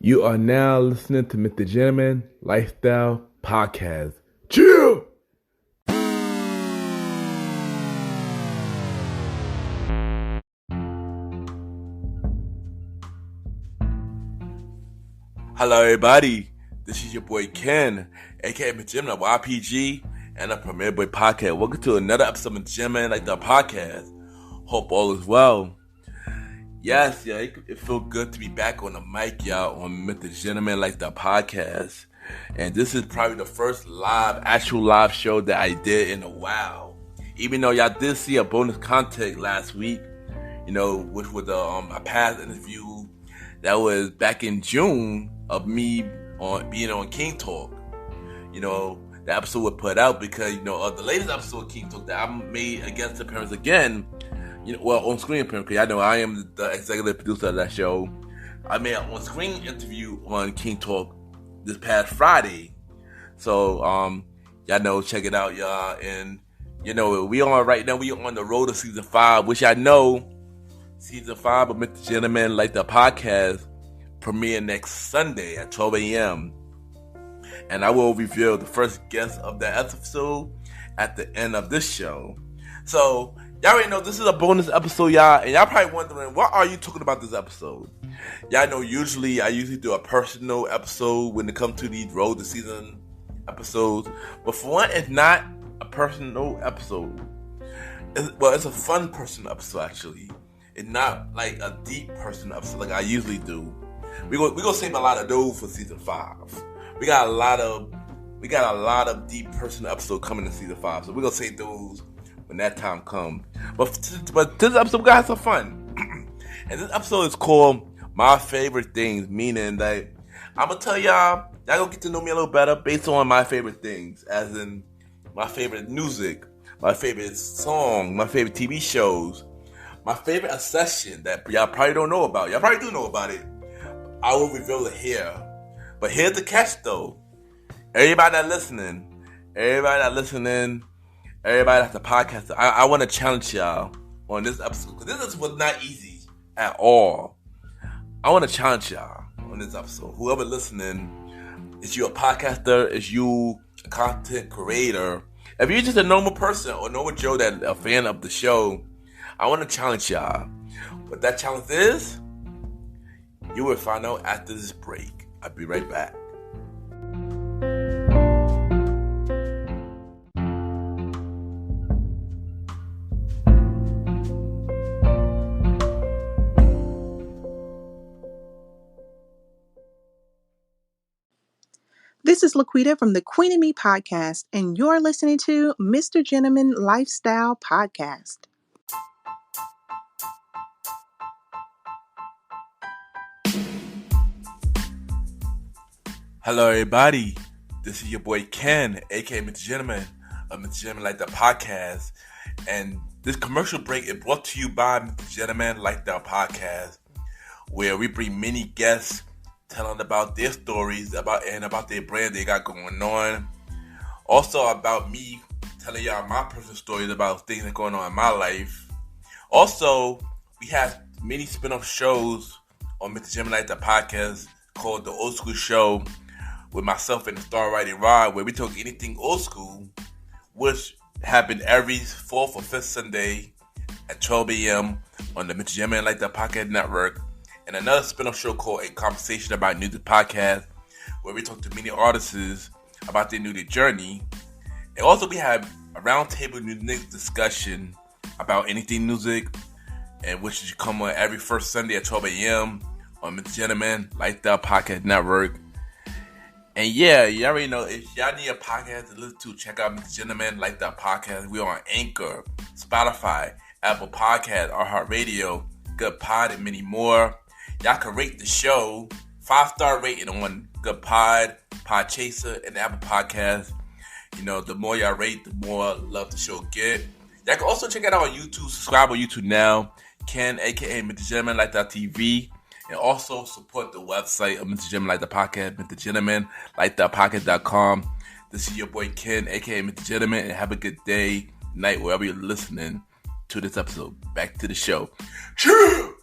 You are now listening to Mrgenteman Lifestyle Podcast. Chill! Hello everybody, this is your boy Ken, aka Mrgentleman YPG, and a Premier Boy Podcast. Welcome to another episode of Mrgentleman Lifestyle Podcast. Hope all is well. Yes, yeah, it feels good to be back on the mic, y'all, on Mrgentleman Lifestyle Podcast. And this is probably the first actual live show that I did in a while. Even though y'all did see a bonus content last week, which was a past interview that was back in June of me being on King Talk. The episode was put out because, the latest episode of King Talk that I made a guest appearance again, on-screen appearance, because I know I am the executive producer of that show. I made an on-screen interview on King Talk this past Friday. So, y'all know, check it out, y'all. And, we on the road to season 5, which I know season 5 of Mrgentleman Lifestyle Podcast premiere next Sunday at 12 a.m. And I will reveal the first guest of that episode at the end of this show. So, y'all already know this is a bonus episode, y'all. And y'all probably wondering, what are you talking about this episode? Y'all know I usually do a personal episode when it comes to these road to season episodes. But for one, it's not a personal episode. It's a fun personal episode, actually. It's not like a deep personal episode like I usually do. We're gonna save a lot of those for season 5. We got a lot of deep personal episodes coming in season 5. So we're gonna save those when that time comes. But this episode, we gotta have some fun. And this episode is called My Favorite Things, meaning that I'm gonna tell y'all gonna get to know me a little better based on my favorite things, as in my favorite music, my favorite song, my favorite TV shows, my favorite obsession that y'all probably don't know about. Y'all probably do know about it. I will reveal it here. But here's the catch, though. Everybody that's listening, everybody that's a podcaster, I want to challenge y'all on this episode, because this was not easy at all. I want to challenge y'all on this episode. Whoever listening, is you a podcaster, is you a content creator, if you're just a normal person or normal Joe that a fan of the show, I want to challenge y'all. What that challenge is, you will find out after this break. I'll be right back. This is Laquita from the Queen of Me podcast, and you're listening to Mrgentleman Lifestyle Podcast. Hello, everybody. This is your boy Ken, aka Mrgentleman of Mrgentleman Lifestyle Podcast, and this commercial break is brought to you by Mrgentleman Lifestyle Podcast, where we bring many guests telling about their stories about their brand they got going on. Also about me telling y'all my personal stories about things that are going on in my life. Also, we have many spin-off shows on Mrgentleman Lifestyle Podcast called The Old School Show with myself and the Star Writing Rod, where we talk anything old school, which happen every 4th or 5th Sunday at 12 a.m. on the Mrgentleman Lifestyle Podcast Network. And another spin-off show called A Conversation About Music Podcast, where we talk to many artists about their music journey. And also we have a roundtable music discussion about anything music, and which should come on every first Sunday at 12 a.m. on Mrgentleman Lifestyle Podcast Network. And yeah, you already know, if y'all need a podcast to listen to, check out Mrgentleman Lifestyle Podcast. We're on Anchor, Spotify, Apple Podcasts, iHeartRadio, Good Pod, and many more. Y'all can rate the show 5-star rating on Good Pod, Podchaser, and Apple Podcasts. The more y'all rate, the more love the show get. Y'all can also check it out on YouTube. Subscribe on YouTube now. Ken, aka Mrgentleman Lifestyle TV. And also support the website of Mrgentleman Lifestyle Podcast, Mrgentlemanlifestylepodcast.com. This is your boy Ken, aka Mrgentleman, and have a good day, night, wherever you're listening to this episode. Back to the show. Chill!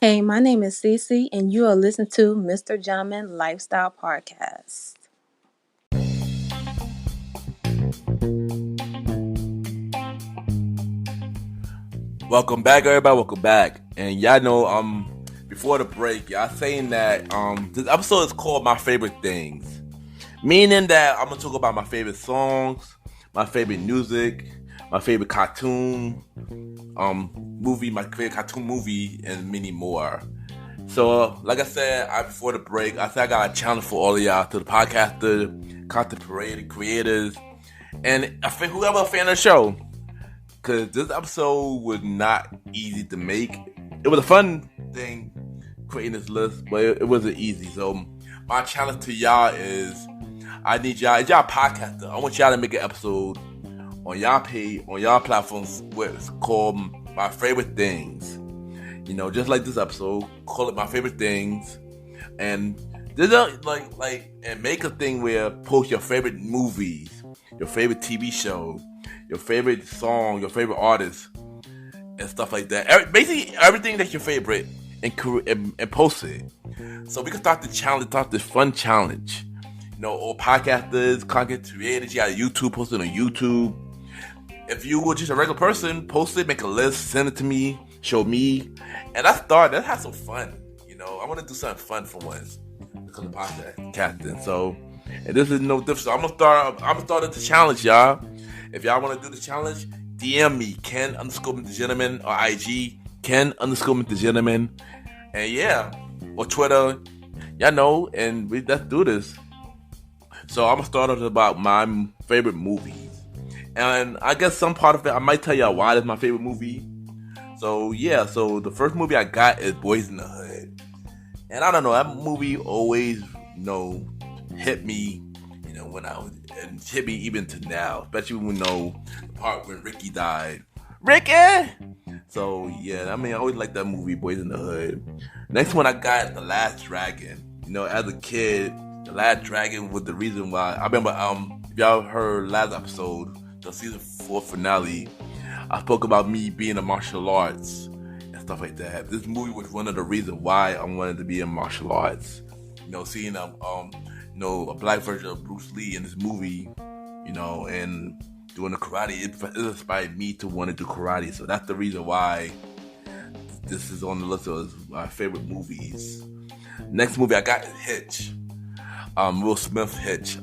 Hey, my name is Cece, and you are listening to Mrgentleman Lifestyle Podcast. Welcome back, everybody. Welcome back. And y'all know, before the break, y'all saying that this episode is called My Favorite Things, meaning that I'm gonna talk about my favorite songs, my favorite music, my favorite cartoon movie, my favorite cartoon movie, and many more. So, like I said, before the break, I said I got a challenge for all of y'all, to the podcasters, content creators, and I think whoever a fan of the show. Because this episode was not easy to make. It was a fun thing creating this list, but it wasn't easy. So my challenge to y'all is, I need y'all, it's y'all podcaster, I want y'all to make an episode on y'all page, on y'all platforms, where it's called My Favorite Things. You know, just like this episode, call it My Favorite Things. And there's and make a thing where post your favorite movies, your favorite TV show, your favorite song, your favorite artist, and stuff like that. Basically, everything that's your favorite, and post it. So we can start the challenge, start this fun challenge. You know, all podcasters, content creators, you got YouTube, post it on YouTube. If you were just a regular person, post it, make a list, send it to me, show me, and let's have some fun. You know, I want to do something fun for once. Because the podcasting. So, and this is no different. So I'm gonna start the challenge, y'all. If y'all want to do the challenge, DM me, Ken_Mrgentleman, or IG, Ken_Mrgentleman. And yeah, or Twitter, y'all know, and let's do this. So I'm going to start off about my favorite movies. And I guess some part of it, I might tell y'all why it's my favorite movie. So yeah, so the first movie I got is Boys in the Hood. And I don't know, that movie always, hit me, when I was, and hit me even to now, especially when the part when Ricky died. Ricky! So yeah, I always liked that movie, Boys in the Hood. Next one I got, The Last Dragon. As a kid, The Last Dragon was the reason why. I remember, if y'all heard last episode, the season 4 finale, I spoke about me being in martial arts and stuff like that. This movie was one of the reasons why I wanted to be in martial arts. Seeing a black version of Bruce Lee in this movie, and doing the karate, it inspired me to want to do karate. So that's the reason why this is on the list of my favorite movies. Next movie I got is Hitch. Will Smith Hitch.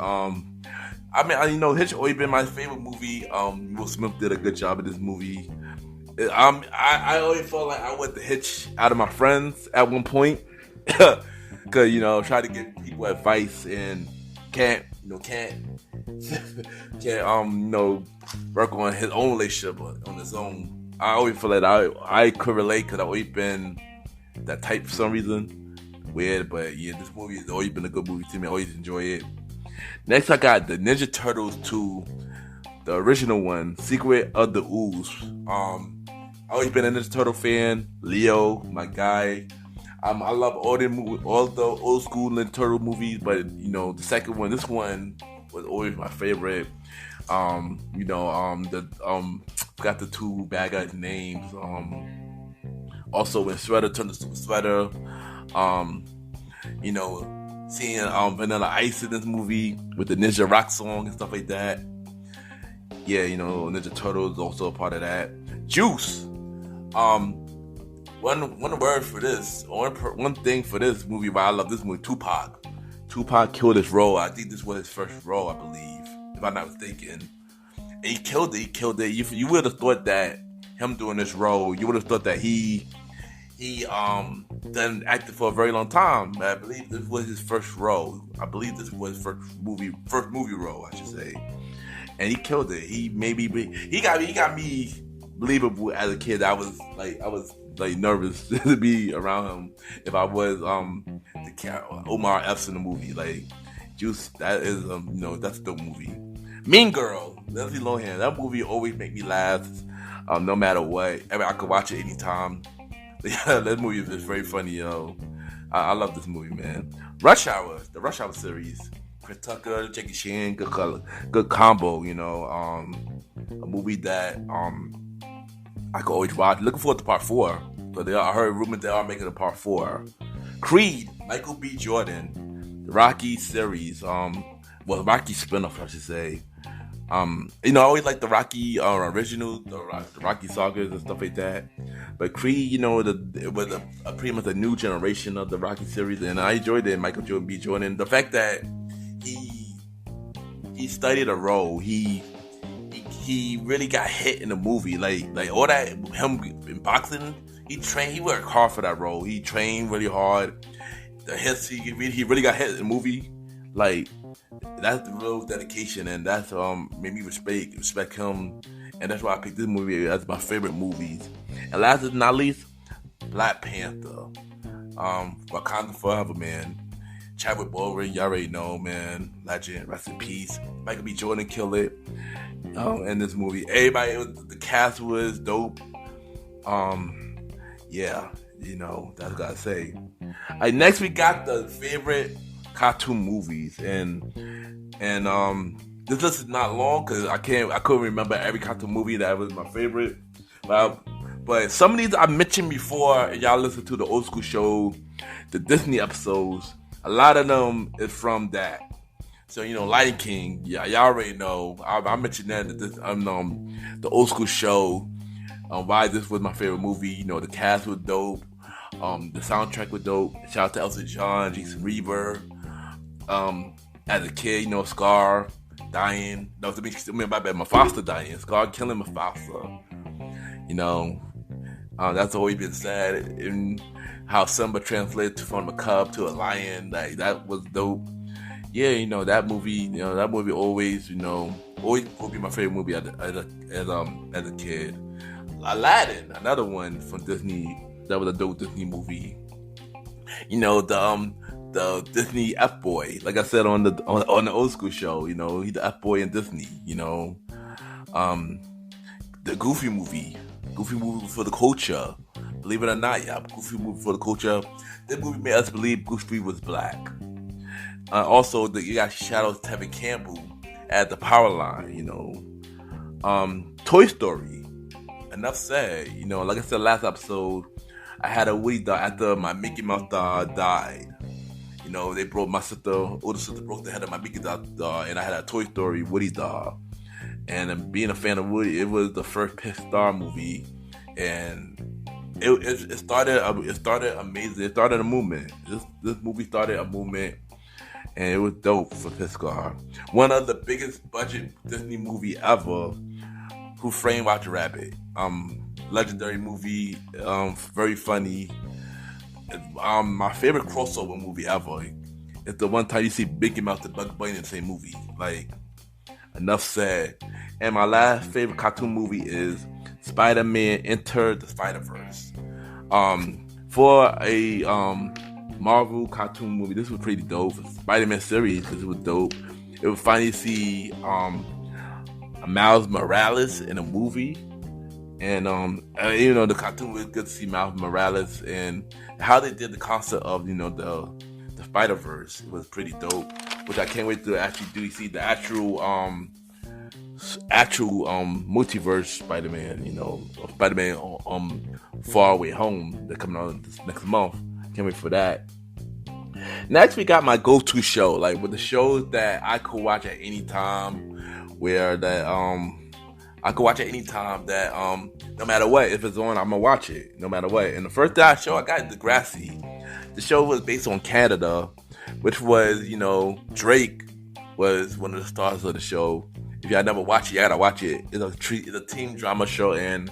Hitch always been my favorite movie. Will Smith did a good job in this movie. I always felt like I went to Hitch out of my friends at one point. Cause try to get people advice and can't work on his own relationship on his own. I always feel like I could relate, because I've always been that type for some reason. Weird, but yeah, this movie has always been a good movie to me. I always enjoy it. Next I got the Ninja Turtles 2, the original one, Secret of the Ooze. I always been a Ninja Turtle fan. Leo, my guy. I love all the old school Ninja Turtle movies, but the second one, this one was always my favorite. Got the two bad guys' names. Also when Shredder turned to Super Shredder. Seeing Vanilla Ice in this movie with the Ninja Rock song and stuff like that. Yeah, Ninja Turtles also a part of that. Juice. One word for this, one thing for this movie why I love this movie, Tupac. Tupac killed his role. I think this was his first role, I believe, if I'm not mistaken. And he killed it. You would have thought that him doing this role, you would have thought that he done acted for a very long time. But I believe this was his first role. I believe this was his first movie role, I should say. And he killed it. He got me believable as a kid. I was nervous to be around him if I was the Omar Epps in the movie. Like Juice, that is that's the movie. Mean Girl, Lindsay Lohan. That movie always make me laugh, no matter what. I could watch it anytime. Yeah, that movie is just very funny, yo. I love this movie, man. Rush Hour, the Rush Hour series. Chris Tucker, Jackie Chan, good combo. A movie that I could always watch. Looking forward to part 4. So I heard rumors they are making a part 4. Creed, Michael B. Jordan, the Rocky series, Rocky spinoff, I should say. I always like the Rocky original, the Rocky sagas and stuff like that. But Creed, it was pretty much a new generation of the Rocky series, and I enjoyed it. Michael B. Jordan, the fact that he studied a role, he really got hit in the movie, like all that. Him in boxing, he worked hard for that role. He trained really hard. The hits, he really got hit in the movie, like. That's the real dedication, and that's made me respect him, and that's why I picked this movie as my favorite movies. And last but not least, Black Panther, Wakanda Forever, man. Chadwick Boseman, you already know, man, legend, rest in peace. Michael B. Jordan killed it in this movie. The cast was dope. Yeah, that's what I gotta say. Next we got the favorite cartoon movies, and this list is not long because I couldn't remember every cartoon movie that was my favorite, but some of these I mentioned before. Y'all listen to the old school show, the Disney episodes. A lot of them is from that. So Lion King, yeah, y'all already know. I mentioned that the old school show. Why this was my favorite movie. The cast was dope. The soundtrack was dope. Shout out to Elton John, Jason Reaver. As a kid, Scar dying. No, Mufasa dying. Scar killing Mufasa. That's always been sad. And how Simba translated from a cub to a lion, like that was dope. Yeah, that movie. That movie always will be my favorite movie as a kid. Aladdin, another one from Disney. That was a dope Disney movie. The Disney F-boy, like I said on the old school show, he's the F-boy in Disney. The Goofy movie for the culture. Believe it or not, yeah, Goofy movie for the culture. This movie made us believe Goofy was black. Also, you got Shadow Tevin Campbell at the power line. Toy Story. Enough said. Like I said last episode, I had a Woody doll after my Mickey Mouse doll died. They broke my older sister broke the head of my Mickey doll, and I had a Toy Story Woody doll. And being a fan of Woody, it was the first Pixar movie, and it started amazing. It started a movement. This movie started a movement, and it was dope for Pixar. One of the biggest budget Disney movie ever. Who Framed Roger Rabbit? Legendary movie, very funny. My favorite crossover movie ever. It's the one time you see Mickey Mouse and Bugs Bunny in the same movie. Like, enough said. And my last favorite cartoon movie is Spider-Man Enter the Spider-Verse. For a Marvel cartoon movie, this was pretty dope. Spider-Man series, this was dope. It was finally see Miles Morales in a movie, and the cartoon was good to see Miles Morales, and how they did the concept of the Spider-Verse. It was pretty dope, which I can't wait to actually see the actual multiverse Spider-Man. Spider-Man Far Away Home, they're coming out this next month. Can't wait for that. Next, we got my go-to show, like with the shows that I could watch at any time. Where that I could watch it anytime. That no matter what, if it's on, I'm gonna watch it no matter what. And the first show I got Degrassi. The show was based on Canada, which was Drake was one of the stars of the show. If y'all never watch it, you gotta watch it. It's a team drama show, and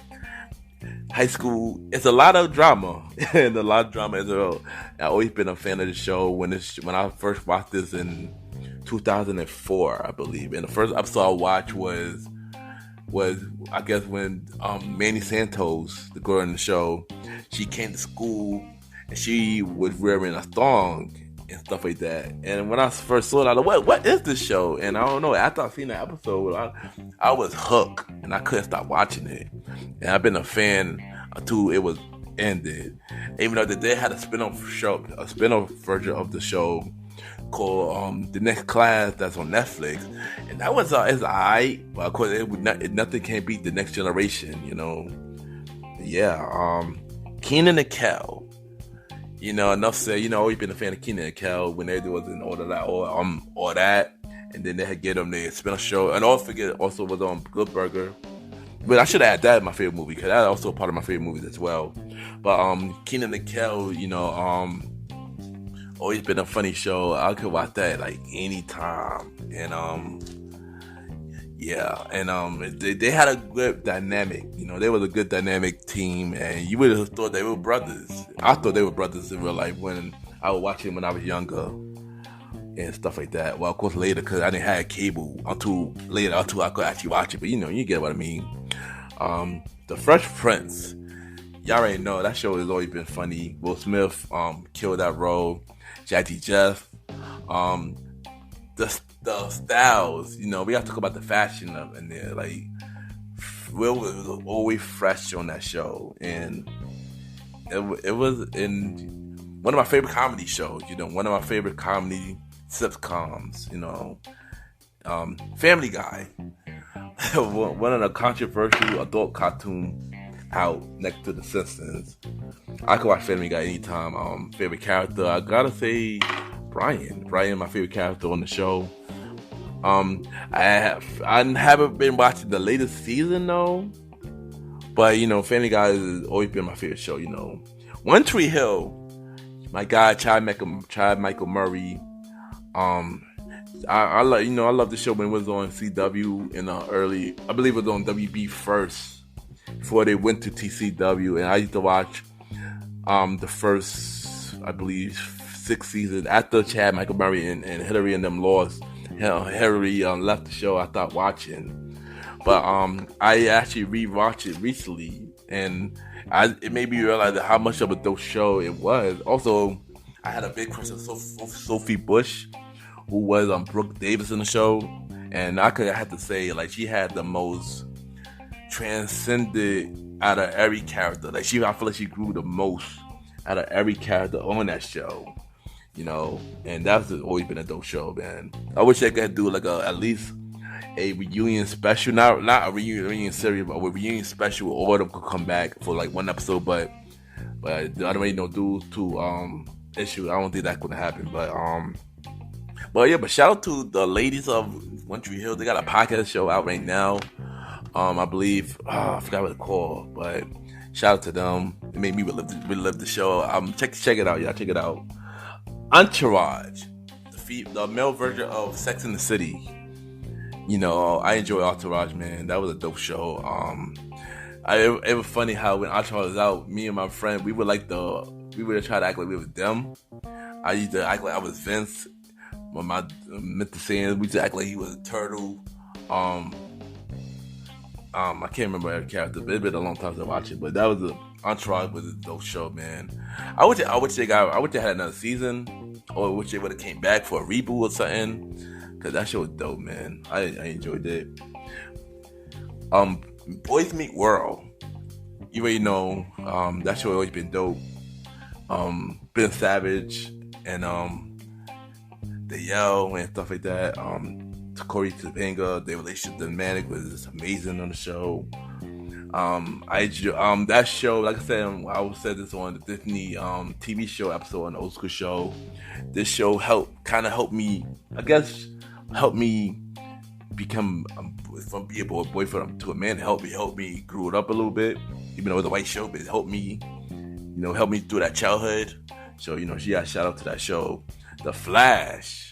high school. It's a lot of drama and a lot of drama as well. I've always been a fan of the show. When I first watched this in 2004, I believe, and the first episode I watched was I guess when Manny Santos, the girl in the show, she came to school and she was wearing a thong and stuff like that. And when I first saw it, I was like, what is this show? And I don't know, after I seen that episode, I was hooked and I couldn't stop watching it. And I've been a fan until it was ended. Even though they had a spin-off version of the show called The Next Class that's on Netflix, and that was it's alright, but of course nothing can beat The Next Generation, Yeah, Kenan and Kel. You know, enough said. You know, always been a fan of Kenan and Kel when they was in all of that, all that, and then they had get them their spin-off show, and also was on Good Burger. But I should add that in my favorite movie because that's also part of my favorite movies as well. But Kenan and Kel, you know, always been a funny show. I could watch that like anytime, and yeah, and they had a good dynamic. You know, they was a good dynamic team, and you would have thought they were brothers. I thought they were brothers in real life when I would watch them when I was younger and stuff like that. Well, of course later because I didn't have cable until I could actually watch it. But you know, you get what I mean. The Fresh Prince, y'all already know that show has always been funny. Will Smith killed that role. Jazzy Jeff, the styles, you know, we got to talk about the fashion of in there. Like, Will was always fresh on that show, and it was in one of my favorite comedy shows. You know, one of my favorite comedy sitcoms. You know, Family Guy, one of the controversial adult cartoon out next to The Simpsons. I could watch Family Guy anytime. Favorite character, I gotta say Brian, my favorite character on the show. I haven't been watching the latest season though, but you know, Family Guy has always been my favorite show. You know, One Tree Hill, my guy Chad Michael Murray. I love the show when it was on CW in the early. I believe it was on WB first before they went to TCW, and I used to watch the first, I believe, 6 seasons after Chad Michael Murray and Hillary and them lost. Hillary left the show. I stopped watching, but I actually rewatched it recently, and it made me realize how much of a dope show it was. Also, I had a big crush on Sophie Bush, who was Brooke Davis in the show, and I have to say, like, she had the most transcended out of every character. Like, I feel like she grew the most out of every character on that show. You know, and that's always been a dope show, man. I wish they could do like at least a reunion special, not a reunion series, but a reunion special. All of them could come back for like one episode, but I don't really know due to issue. I don't think that's gonna happen. But shout out to the ladies of One Tree Hill. They got a podcast show out right now. I believe I forgot what it's called, but shout out to them. It made me relive the show. Check it out, y'all. Check it out. Entourage, the male version of Sex and the City. You know, I enjoy Entourage, man. That was a dope show. It was funny how when Entourage was out, me and my friend, we would try to act like we were them. I used to act like I was Vince. When my Mr. Sands, we used to act like he was a turtle. I can't remember every character, but it's been a long time since I watched it. But that was Entourage was a dope show, man. I wish they had another season, or I wish they would have came back for a reboot or something, cause that show was dope, man. I enjoyed it. Boys Meet World, you already know, that show always been dope. Ben Savage and the Yell and stuff like that. Corey Topanga, their relationship dynamic was amazing on the show. That show, like I said, I said this on the Disney TV show episode on the Old School Show. This show helped me become from being a boyfriend to a man. Help me grew it up a little bit, even though it was a white show, but it helped me through that childhood. So, you know, she got a shout out to that show. The Flash.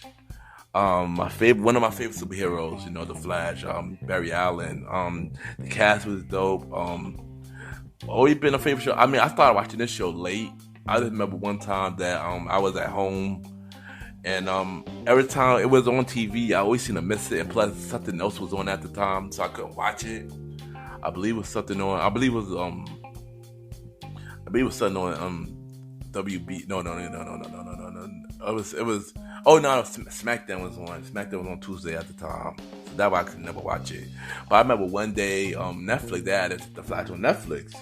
One of my favorite superheroes, you know, The Flash, Barry Allen. The cast was dope. Always been a favorite show. I mean, I started watching this show late. I just remember one time that I was at home, and every time it was on TV, I always seemed to miss it. And plus, something else was on at the time, so I couldn't watch it. I believe it was something on. It was something on WB. No. It was. Oh no, SmackDown was on. SmackDown was on Tuesday at the time. So that's why I could never watch it. But I remember one day, Netflix, they had The Flash on Netflix.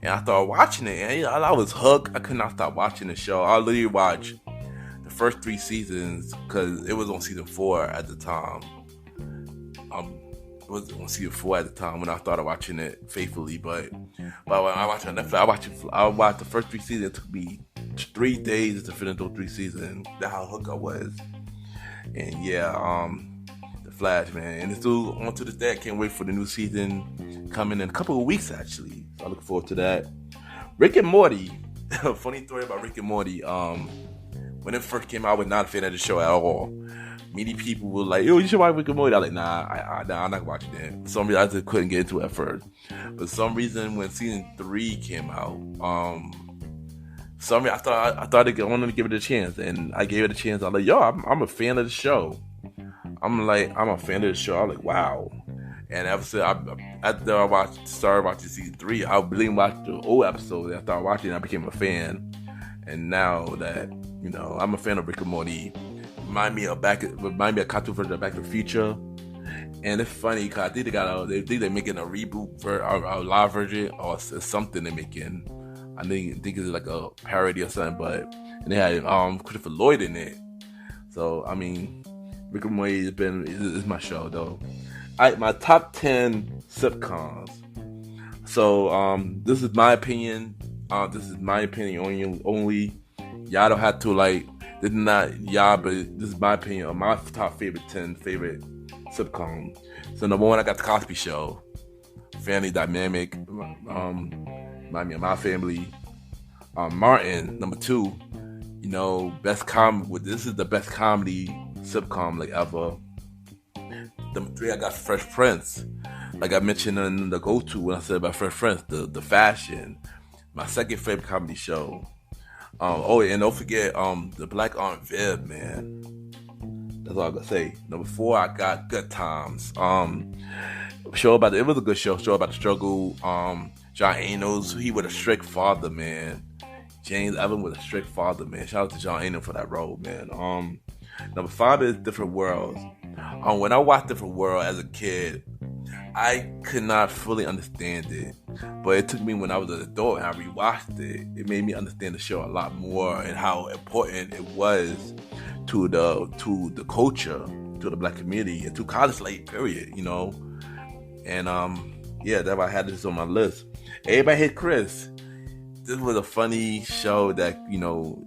And I started watching it. And I was hooked. I could not stop watching the show. I literally watched the first 3 seasons because it was on season 4 at the time. was on season 4 at the time when I started watching it faithfully, but when I watched it on Netflix, I watched the first 3 seasons. It took me 3 days to finish those 3 seasons. That's how hooked I was. And yeah, The Flash, man, and it's still on to this day. I can't wait for the new season coming in a couple of weeks, actually. So I look forward to that. Rick and Morty. Funny story about Rick and Morty. When it first came out, I was not a fan of the show at all. Many people were like, yo, you should watch Rick and Morty. I was like, nah, I'm not watching that. For some reason, I just couldn't get into it at first. But for some reason, when season 3 came out, I wanted to give it a chance. And I gave it a chance. I was like, yo, I'm a fan of the show. I'm a fan of the show. I was like, wow. And after I started watching season 3, I really watched the old episodes. I started watching, I became a fan. And now that, I'm a fan of Rick and Morty, remind me of a cartoon version of Back to the Future. And it's funny because I think they're making a reboot for a live version or something they're making. I think it's like a parody or something, and they had Christopher Lloyd in it. So I mean, Rick and Morty is my show though. My top 10 sitcoms. So this is my opinion. This is my opinion only. Y'all don't have to this is not y'all, but this is my opinion of my top 10 favorite sitcom. So number 1, I got The Cosby Show. Family dynamic. Remind me of my family. Martin, number 2. Best comedy. This is the best comedy sitcom ever. Number 3, I got Fresh Prince. Like I mentioned in the go-to when I said about Fresh Prince, the fashion. My second favorite comedy show. And don't forget the Black Aunt Viv, man. That's all I gotta say. Number 4, I got Good Times. It was a good show about the struggle. John Anos, he was a strict father, man. James Evans was a strict father, man. Shout out to John Anos for that role, man. Number 5 is Different Worlds. When I watched Different World as a kid, I could not fully understand it, but it took me when I was an adult and I rewatched it. It made me understand the show a lot more and how important it was to the culture, to the black community, and to college life, period. And that's why I had this on my list. Everybody Hate Chris. This was a funny show that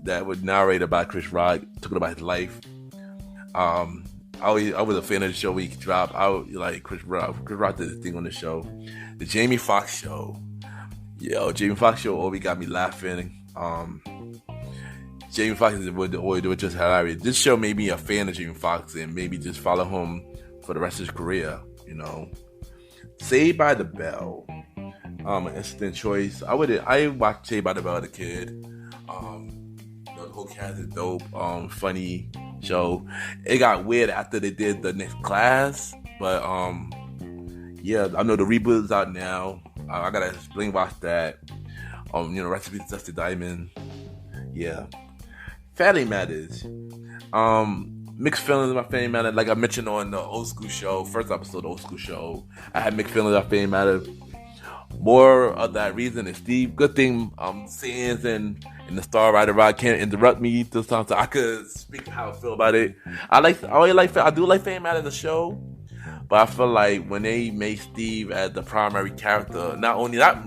that was narrated by Chris Rock, talking about his life. I was a fan of the show when he dropped. I would like Chris Rock. Chris Rock did his thing on the show. The Jamie Foxx show. Jamie Foxx show always got me laughing. Jamie Foxx was just hilarious. This show made me a fan of Jamie Foxx and maybe just follow him for the rest of his career. Saved by the Bell. An instant choice. I watched Saved by the Bell as a kid. The whole cast is dope. Funny show. It got weird after they did the next class, but I know the reboot is out now. I gotta watch that. Recipe to Dusty Diamond. Yeah. Family Matters. Mixed feelings about Family Matters. Like I mentioned on the Old School Show, first episode of the Old School Show, I had mixed feelings about Family Matters. More of that reason is Steve. Good thing Sands and the star writer Rod can't interrupt me this time, so I could speak how I feel about it. I do like Family Matters the show, but I feel like when they made Steve as the primary character, not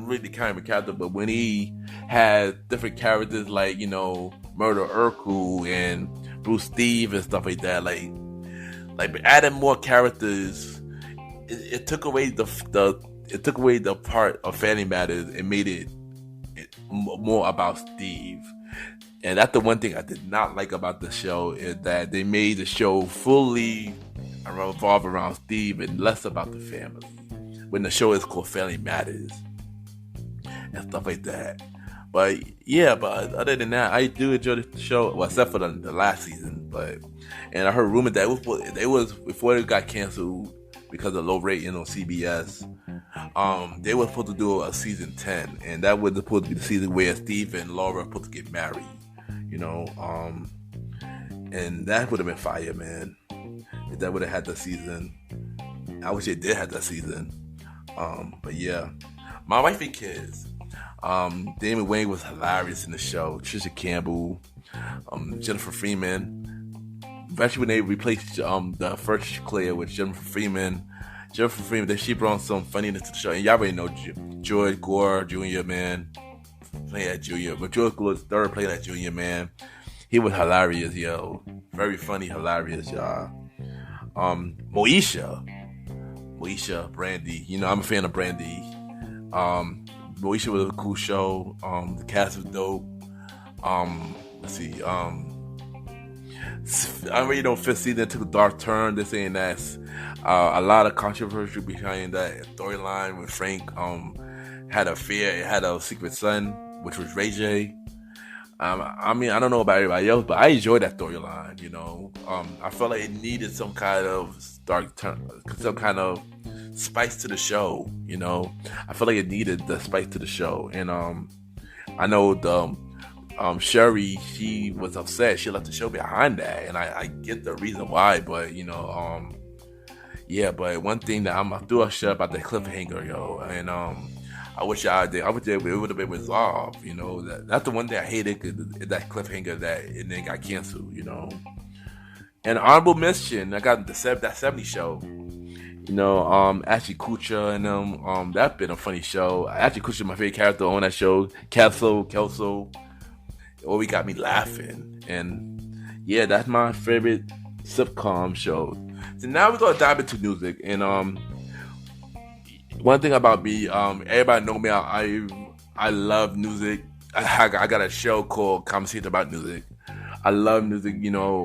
really the primary character, but when he had different characters like Murder Urkel and Bruce Steve and stuff like that, like adding more characters, it took away the part of Family Matters and made it more about Steve. And that's the one thing I did not like about the show, is that they made the show fully revolve around Steve and less about the family, when the show is called Family Matters and stuff like that. But other than that, I do enjoy the show, well, except for the last season. And I heard rumors that it was before it got canceled because of low rating on CBS. They were supposed to do a season 10, and that was supposed to be the season where Steve and Laura were supposed to get married. And that would have been fire, man. If that would have had the season. I wish it did have that season. But yeah, My Wife and Kids. Damon Wayans was hilarious in the show. Trisha Campbell, Jennifer Freeman. Especially when they replaced the first Claire with Jennifer Freeman. Jennifer Freeman, she brought some funniness to the show. And y'all already know George Gore Jr., man. Playing that Junior. But George Gore's third playing that Junior, man. He was hilarious, yo. Very funny, hilarious, y'all. Moesha, Brandy. You know, I'm a fan of Brandy. Moesha was a cool show. The cast was dope. Let's see. I really know fifth season took a dark turn. They're saying that's a lot of controversy behind that storyline when Frank had a affair. It had a secret son, which was Ray J. I mean, I don't know about everybody else, but I enjoyed that storyline. You know, I felt like it needed some kind of dark turn, some kind of spice to the show. You know, I feel like it needed the spice to the show, and I know the Sherry, she was upset. She left the show behind that, and I get the reason why. But you know, yeah. But one thing that I'm threw a shit about the cliffhanger, yo, and I wish it would have been resolved. You know, that's the one thing I hated, that cliffhanger that and then got canceled. You know, and honorable mention, I got that 70s show. You know, Ashley Kutcher and them. That's been a funny show. Ashley Kutcher, my favorite character on that show. Kelso. Always got me laughing, and yeah, that's my favorite sitcom show. So now we're gonna dive into music, and one thing about me, everybody know me. I love music. I got a show called Conversation About Music. I love music. You know,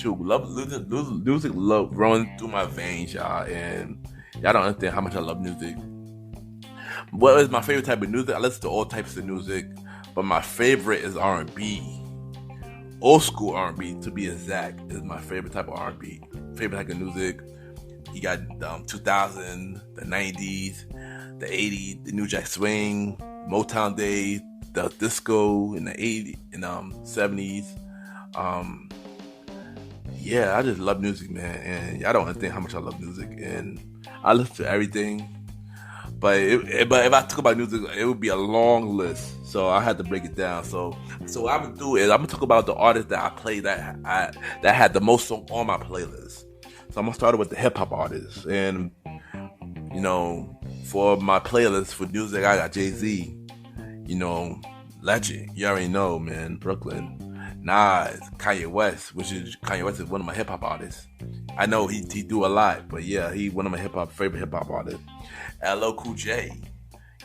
love music. Love running through my veins, y'all, and y'all don't understand how much I love music. What is my favorite type of music? I listen to all types of music. But my favorite is R&B. Old school R&B, to be exact, is my favorite type of R&B. Favorite type of music. You got 2000, the 90s, the 80s, the New Jack Swing, Motown days, the disco in the 80s, in 70s. Yeah, I just love music, man. And y'all don't understand how much I love music. And I listen to everything. But if I talk about music, it would be a long list. So I had to break it down. So what I'm gonna do is I'm gonna talk about the artists that I play that had the most song on my playlist. So I'm gonna start with the hip hop artists, and you know, for my playlist for music, I got Jay-Z, you know, legend. You already know, man, Brooklyn. Nas, Kanye West is one of my hip hop artists. I know he do a lot, but yeah, he one of my favorite hip hop artists. LL Cool J,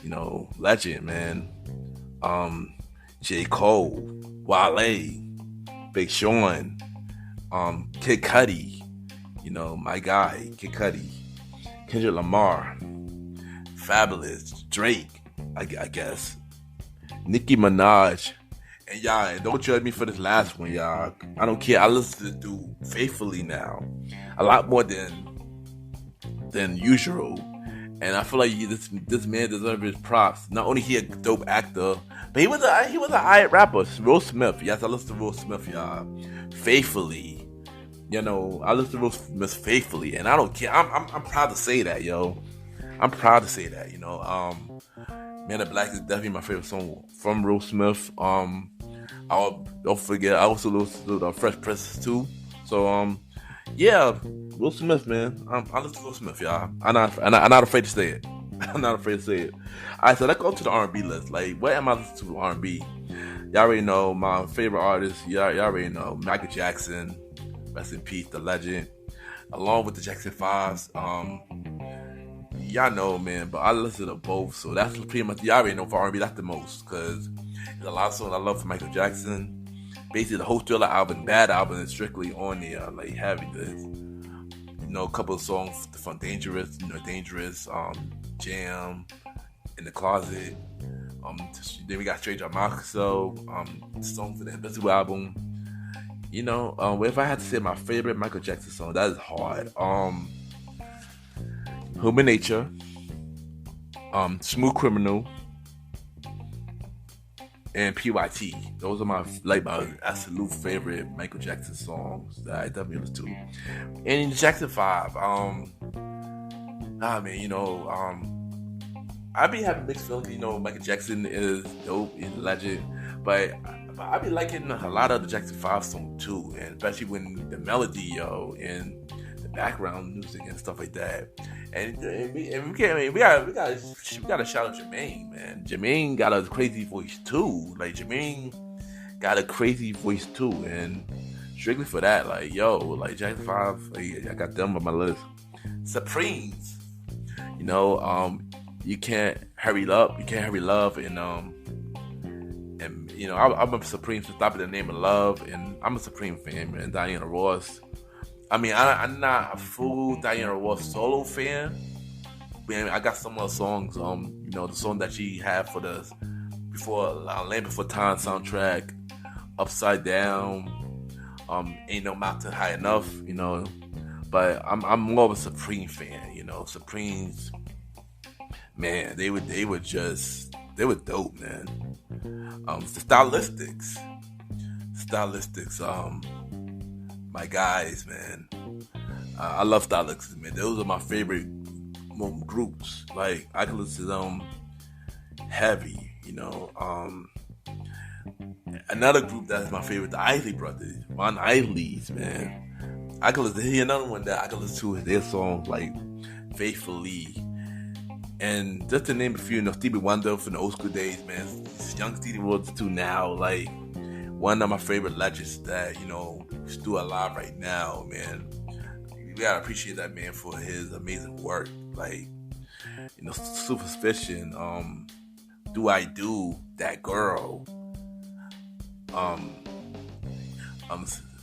you know, legend, man. J. Cole, Wale, Big Sean, Kid Cudi, you know, my guy, Kid Cudi, Kendrick Lamar, Fabulous, Drake, I guess, Nicki Minaj, and y'all, don't judge me for this last one, y'all. I don't care. I listen to this dude faithfully now, a lot more than usual. And I feel like this man deserves his props. Not only he a dope actor, but he was an alright rapper. Will Smith, yes, I listen to Will Smith, y'all, faithfully. You know, I listen to Will Smith faithfully, and I don't care. I'm proud to say that, yo. I'm proud to say that, you know. Man in Black is definitely my favorite song from Will Smith. Don't forget, I also listen to the Fresh Prince too. So yeah, Will Smith, man. I listen to Will Smith, y'all. I'm not afraid to say it. I'm not afraid to say it. Alright, so let's go to the R&B list. Like, what am I listening to R&B? Y'all already know my favorite artists. Y'all already know Michael Jackson, rest in peace, the legend. Along with the Jackson 5s. Y'all know, man, but I listen to both. So that's pretty much, y'all already know for R&B, that's the most. Because there's a lot of songs I love for Michael Jackson. Basically, the whole Thriller album, Bad album, is strictly on there, like heavy. You know, a couple of songs from Dangerous, Jam, In the Closet. Then we got Straight Up Marxo, song for the Invisible album. You know, if I had to say my favorite Michael Jackson song, that is hard. Human Nature, Smooth Criminal, and PYT. Those are my absolute favorite Michael Jackson songs that I definitely listen to. And in the Jackson 5, you know, I be having mixed feelings. You know, Michael Jackson is dope, he's a legend, but I be liking a lot of the Jackson 5 songs too, and especially when the melody, yo, and background music and stuff like that. And we gotta shout out Jermaine, man. Jermaine got a crazy voice too. Like Jermaine got a crazy voice too, and strictly for that, like Jackson 5, like, I got them on my list. Supremes, you can't hurry love, and I'm a Supreme, so stop at the name of love, and I'm a Supreme fan, man. Diana Ross. I mean, I'm not a full Diana Ross solo fan. Man, I got some of the songs, the song that she had for the Land Before Time soundtrack, Upside Down, Ain't No Mountain High Enough, but I'm more of a Supreme fan, Supremes, man, they were dope, man. The stylistics, my guys, man. I love stylistics, man. Those are my favorite groups. Like, I can listen to them heavy, Another group that's my favorite, the Isley Brothers, Von Isleys, man. I can listen to another one that I can listen to their songs like Faithfully. And just to name a few, Stevie Wonder from the old school days, man. Young Stevie Wonder too now, like one of my favorite legends that, still alive right now, man. You gotta appreciate that man for his amazing work. Like, Superstition, Do I Do, That Girl,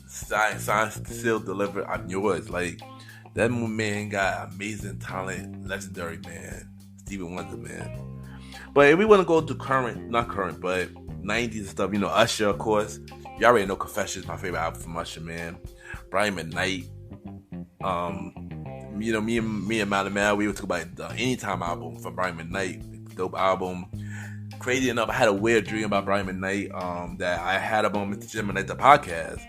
Signs Still Delivered, I'm Yours. Like, that man got amazing talent, legendary, man. Stevie Wonder, man. But if we want to go to not current, but 90s stuff, Usher, of course. You already know Confessions, my favorite album from Usher, man. Brian McKnight. Me and Mad, we would talk about the Anytime album from Brian McKnight. Dope album. Crazy enough, I had a weird dream about Brian McKnight that I had him on Mrgentleman, the podcast.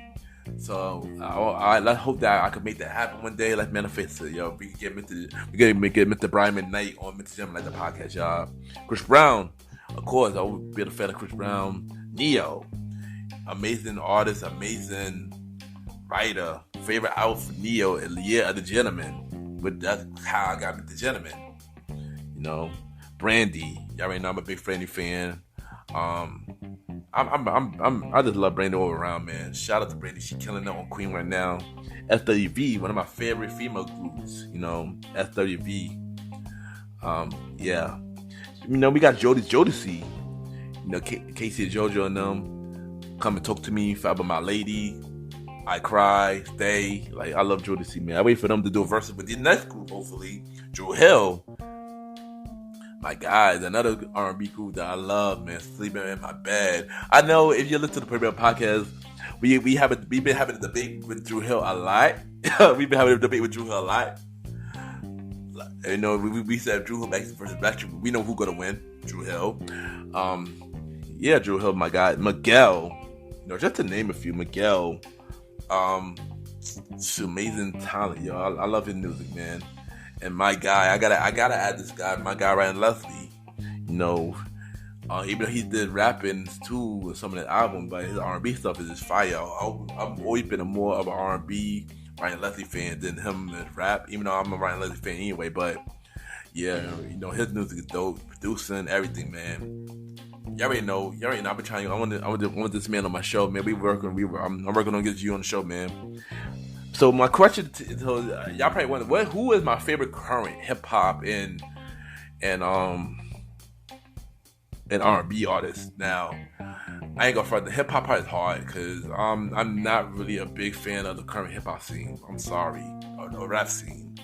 So I hope that I could make that happen one day. Let's manifest it, yo. We can get Mr. Brian McKnight on Mrgentleman, the podcast, y'all. Chris Brown, of course, I would be a fan of Chris Brown. Nwo, amazing artist, amazing writer. Favorite album for Nwo is Year of the Gentleman. But that's how I got Mrgentleman. Brandy, y'all already know I'm a big Brandy fan. I just love Brandy all around, man. Shout out to Brandy, she killing it on Queen right now. SWV, one of my favorite female groups, SWV. Yeah. We got Jodeci, Casey and JoJo and them. Come and Talk to Me, Forever My Lady, I Cry, Stay. Like, I love Jodeci, man. I wait for them to do a verse with the next group, hopefully. Drew Hill. My guys, another R&B group that I love, man. Sleeping in My Bed. I know if you listen to the Premier Podcast, we've been having a debate with Drew Hill a lot. We've been having a debate with Drew Hill a lot. We said Drew Hill versus Black. We know who's gonna win. Drew Hill. Drew Hill, my guy. Miguel. Just to name a few. Miguel. It's amazing talent, yo. I love his music, man. And my guy, I gotta add this guy, my guy Ryan Leslie. Even though he did rapping too with some of the album, but his R&B stuff is just fire. I've always been more of an R&B Ryan Leslie fan than him in rap, even though I'm a Ryan Leslie fan anyway. But yeah, his music is dope, producing everything, man. You already know. I've been trying. I want this man on my show, man. I'm working on getting you on the show, man. So my question, y'all probably wonder, who is my favorite current hip hop and R&B artist? Now, I ain't gonna front. The hip hop part is hard because I'm not really a big fan of the current hip hop scene. I'm sorry, or the rap scene.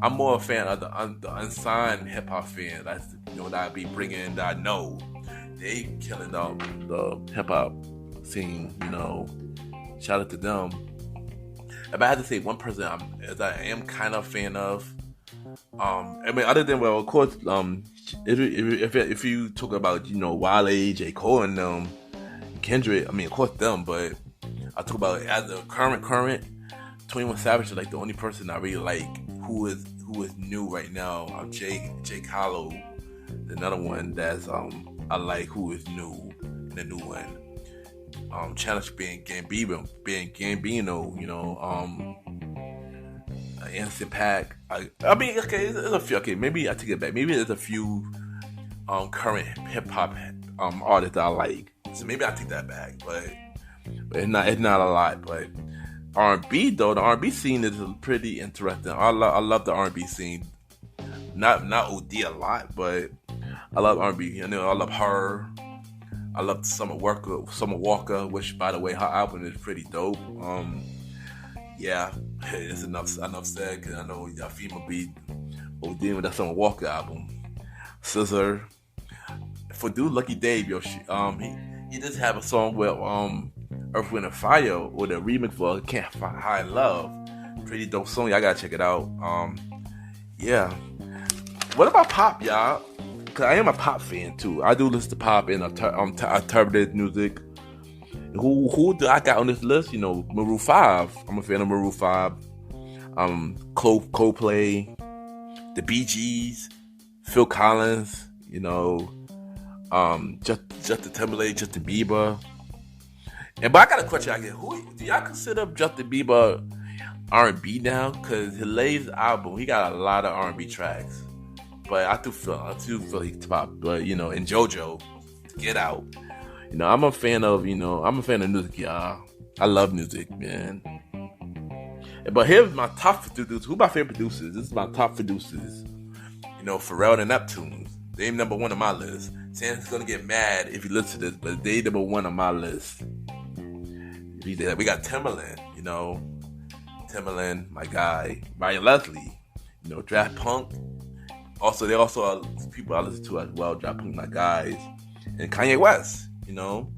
I'm more a fan of the unsigned hip hop fan. That's that I be bringing. That I know they killing the hip hop scene. Shout out to them. If I had to say one person I am kind of a fan of, other than, well, of course, if you talk about, Wale, J. Cole and them, Kendrick, of course them, but I talk about as a current 21 Savage is like the only person I really like who is new right now. Jake Hollow, another one that's I like who is new, the new one. Challenge being Gambino, Innocent Pack. I mean, okay, there's a few. Okay, maybe I take it back. Maybe there's a few current hip hop artists that I like. So maybe I take that back, but it's not a lot. But R&B though, the R&B scene is pretty interesting. I love the R&B scene. Not OD a lot, but I love R&B. You know, I love her. I love Summer Walker, which, by the way, her album is pretty dope. Yeah, it's enough said, because I know y'all female be ODing with that Summer Walker album. Scissor. For dude Lucky Dave, yo, he just have a song with Earth, Wind and Fire with a remix for Can't Find High Love. Pretty dope song. Y'all gotta check it out. Yeah. What about pop, y'all? Cause I am a pop fan too. I do listen to pop and alternative music. Who do I got on this list? You know, Maroon 5. I'm a fan of Maroon 5. Coldplay, the Bee Gees, Phil Collins. You know, Justin Timberlake, Justin Bieber. But I got a question again. Who do y'all consider Justin Bieber R&B now? Cause his latest album, he got a lot of R&B tracks. But I do feel he's pop. But you know, in JoJo, Get Out. You know, I'm a fan of music, y'all. I love music, man. But here's my top producers. Who my favorite producers? This is my top producers. You know, Pharrell and Neptune. They number one on my list. Sam's gonna get mad if you listen to this, but they number one on my list. We got Timberland, you know. Timberland, my guy. Ryan Leslie, you know, Draft Punk. They also are people I listen to as well. Draft Punk, my guys. And Kanye West, you know.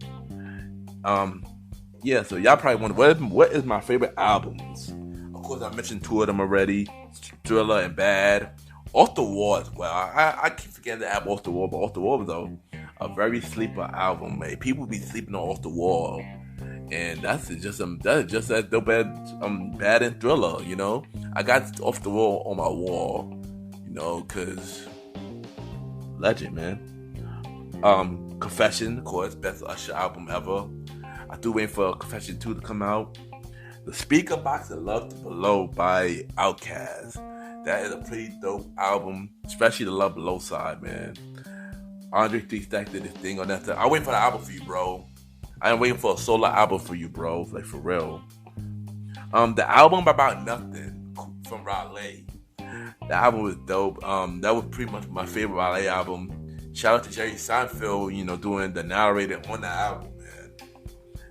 Yeah, so y'all probably wonder, what is my favorite albums? Of course, I mentioned two of them already. Thriller and Bad. Off the Wall as well. I keep forgetting the album Off the Wall, but Off the Wall was a very sleeper album, man. People be sleeping on Off the Wall. And that's just as dope as Bad and Thriller, you know. I got Off the Wall on my wall, you know, cause legend, man. Confession, of course, best Usher album ever. I do wait for Confession 2 to come out. The Speaker Box and Love Below by Outkast. That is a pretty dope album, especially the Love Below side, man. Andre 3 Stack did this thing on that. I'm waiting for the album for you, bro. I am waiting for a solo album for you, bro. Like, for real. The album About Nothing from Raleigh. The album was dope. That was pretty much my favorite Raleigh album. Shout out to Jerry Seinfeld, you know, doing the narrator on the album, man.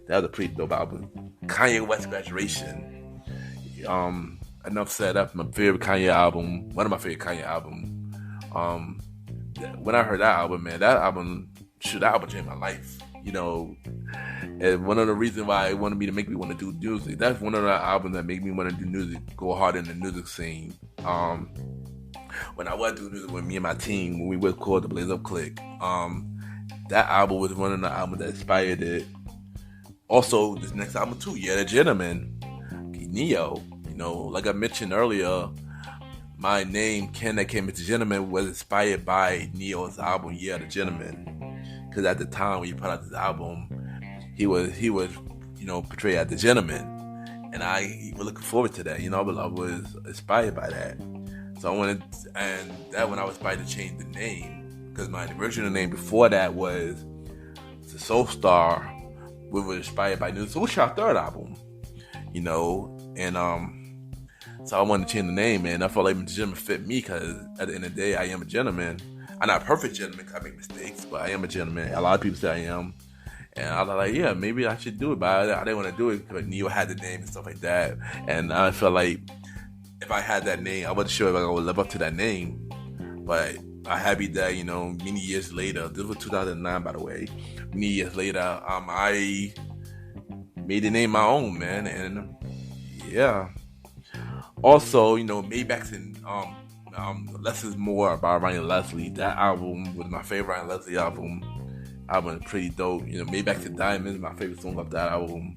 That was a pretty dope album. Kanye West Graduation. Enough said, that's my favorite Kanye album. One of my favorite Kanye albums. When I heard that album, man, that album changed my life. You know, and one of the reasons why it wanted me to make me want to do music. That's one of the albums that made me want to do music, go hard in the music scene. When I was doing music with me and my team, when we were called the Blaze Up Click, that album was one of the albums that inspired it. Also, this next album too, Yeah, the Gentleman, Nwo. You know, like I mentioned earlier, my name, Ken, that came into Gentleman, was inspired by Nwo's album, Yeah, the Gentleman. Because at the time when he put out this album, he was, you know, portrayed as the gentleman, and I was looking forward to that. You know, I was inspired by that. So I wanted, and that when I was inspired to change the name, because my original name before that was the Soul Star, which was inspired by New. So what's your third album? You know, and so I wanted to change the name, and I felt like the gentleman fit me, because at the end of the day, I am a gentleman. I'm not a perfect gentleman because I make mistakes, but I am a gentleman. A lot of people say I am. And I was like, yeah, maybe I should do it, but I didn't want to do it because Nwo had the name and stuff like that. And I felt like if I had that name, I wasn't sure if I would live up to that name. But I'm happy that, you know, many years later, this was 2009, by the way. Many years later, I made the name my own, man. And yeah. Also, you know, Maybach's in Less is More by Ryan Leslie. That album was my favorite Ryan Leslie album. Album is pretty dope. You know, Maybach's and Diamonds, my favorite song of that album.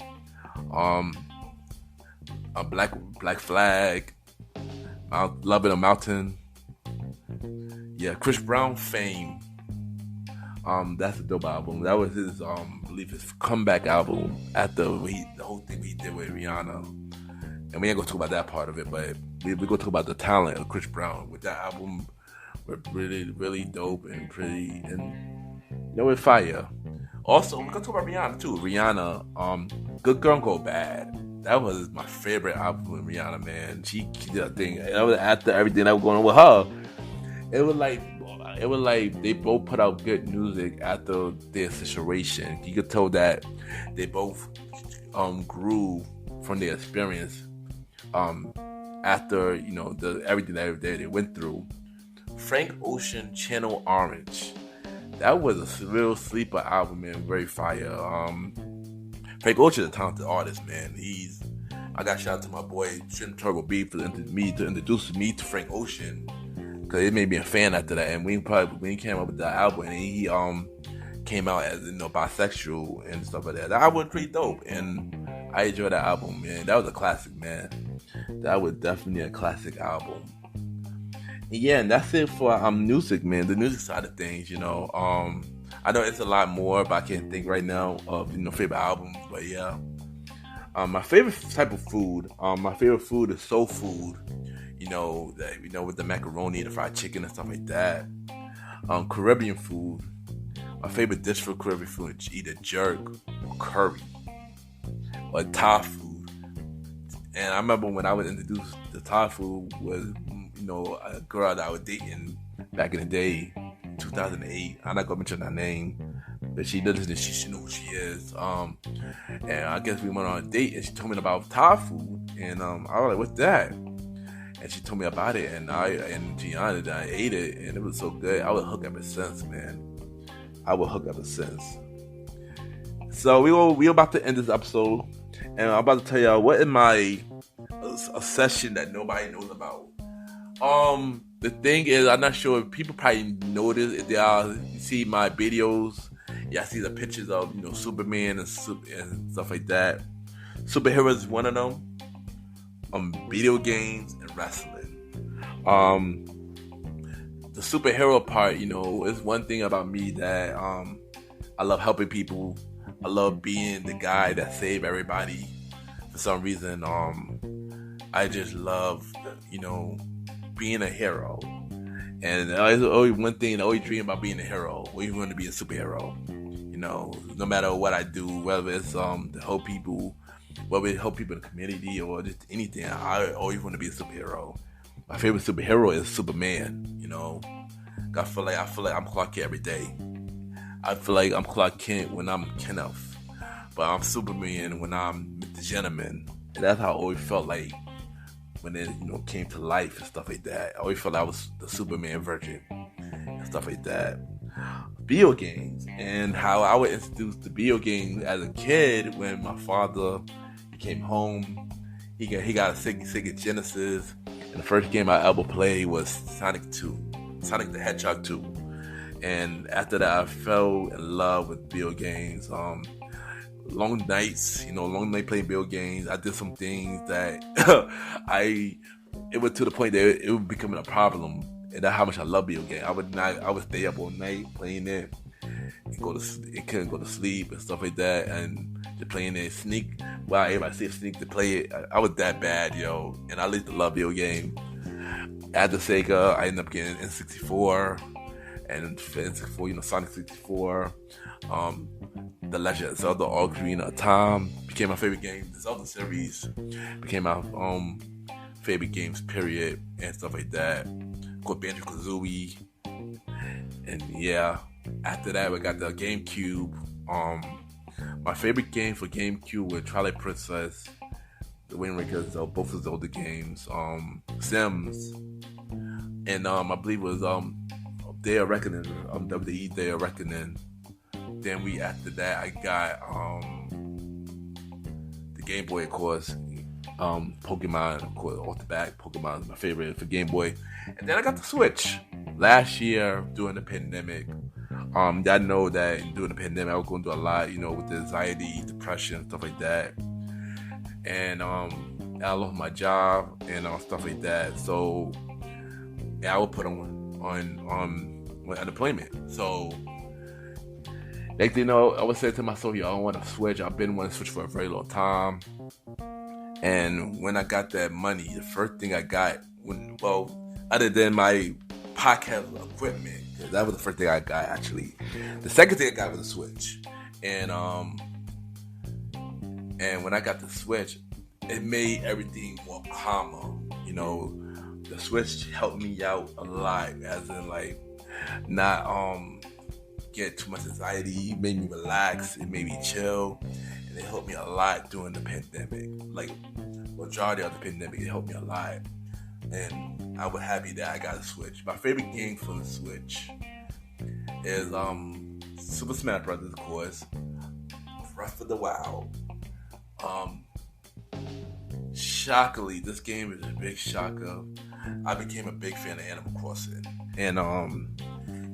Black Flag, Love in a Mountain. Yeah, Chris Brown, Fame. That's a dope album. That was his, I believe his comeback album after the whole thing he did with Rihanna. And we ain't gonna talk about that part of it, but we're gonna talk about the talent of Chris Brown with that album. Were really, really dope and pretty, and it's fire. Also, we're gonna talk about Rihanna too. Rihanna, Good Girl Go Bad. That was my favorite album with Rihanna, man. She did a thing. And that was after everything that was going on with her. It was like they both put out good music after their situation. You could tell that they both grew from their experience after everything that they went through. Frank Ocean, Channel Orange. That was a real sleeper album, man. Very fire. Frank Ocean is a talented artist, man. I got shout out to my boy Trim Turbo B to introduce me to Frank Ocean, because it made me a fan after that. And when he came up with that album, and he came out as bisexual and stuff like that. That album was pretty dope, and I enjoyed that album, man. That was a classic, man. That was definitely a classic album. Yeah, and that's it for music, man. The music side of things, I know it's a lot more, but I can't think right now of favorite albums. But yeah, my favorite type of food, my favorite food is soul food. With the macaroni, the fried chicken, and stuff like that. Caribbean food. My favorite dish for Caribbean food is either jerk or curry or Thai food. And I remember when I was introduced to Thai food was a girl that I was dating back in the day, 2008. I'm not gonna mention her name, but she does this. She knows who she is. And I guess we went on a date, and she told me about Thai food, and I was like, "What's that?" And she told me about it, and I ate it, and it was so good. I was hooked ever since, man. So we about to end this episode, and I'm about to tell y'all what is my obsession that nobody knows about. The thing is, I'm not sure if people probably notice if you see my videos. Yeah, I see the pictures of Superman and stuff like that. Superheroes is one of them. Video games and wrestling. The superhero part, is one thing about me that I love helping people. I love being the guy that save everybody. For some reason, I just love being a hero. And it's always one thing I always dream about, being a hero. Always want to be a superhero. No matter what I do, whether it's to help people, whether it help people in the community or just anything, I always want to be a superhero. My favorite superhero is Superman. I feel like I'm Clark Kent every day. I feel like I'm Clark Kent when I'm Kenneth, but I'm Superman when I'm Mrgentleman. And that's how I always felt like when it came to life and stuff like that. I always felt I was the Superman version and stuff like that. Video games, and how I was introduced to video games as a kid when my father came home. He got a Sega Genesis, and the first game I ever played was Sonic the Hedgehog 2. And after that, I fell in love with video games. Long nights playing video games. I did some things that it was to the point that it was becoming a problem. And that's how much I love video games. I would stay up all night playing it and couldn't go to sleep and stuff like that, and just playing it, sneak. Wow, everybody say sneak to play it. I was that bad, and I used to love video game. After Sega, I ended up getting N64, and N64, Sonic 64, The Legend of Zelda: Ocarina of Time became my favorite game. The Zelda series became my favorite games, period, and stuff like that. Banjo-Kazooie, and yeah, after that we got the Gamecube. My favorite game for Gamecube was Twilight Princess, The Wind Waker, both of Zelda games, Sims, and I believe it was Day of Reckoning, WWE Day of Reckoning. Then after that I got the Game Boy, of course. Pokemon, of course, off the back. Pokemon is my favorite for Game Boy. And then I got the Switch last year during the pandemic. I know that during the pandemic I was going through a lot, with the anxiety, depression, stuff like that. And I lost my job and stuff like that. So I would put on unemployment. So next thing you know, I would say to myself, I don't want to switch. I've been wanting to switch for a very long time. And when I got that money, the first thing I got, other than my podcast equipment, because that was the first thing I got actually. The second thing I got was a Switch, and when I got the Switch, it made everything more calmer. The Switch helped me out a lot, as in like not get too much anxiety. It made me relax. It made me chill, and it helped me a lot during the pandemic. Like majority of the pandemic, it helped me a lot, and I was happy that I got a Switch. My favorite game for the Switch is Super Smash Brothers, of course, Breath of the Wild. Shockingly, this game is a big shocker. I became a big fan of Animal Crossing, and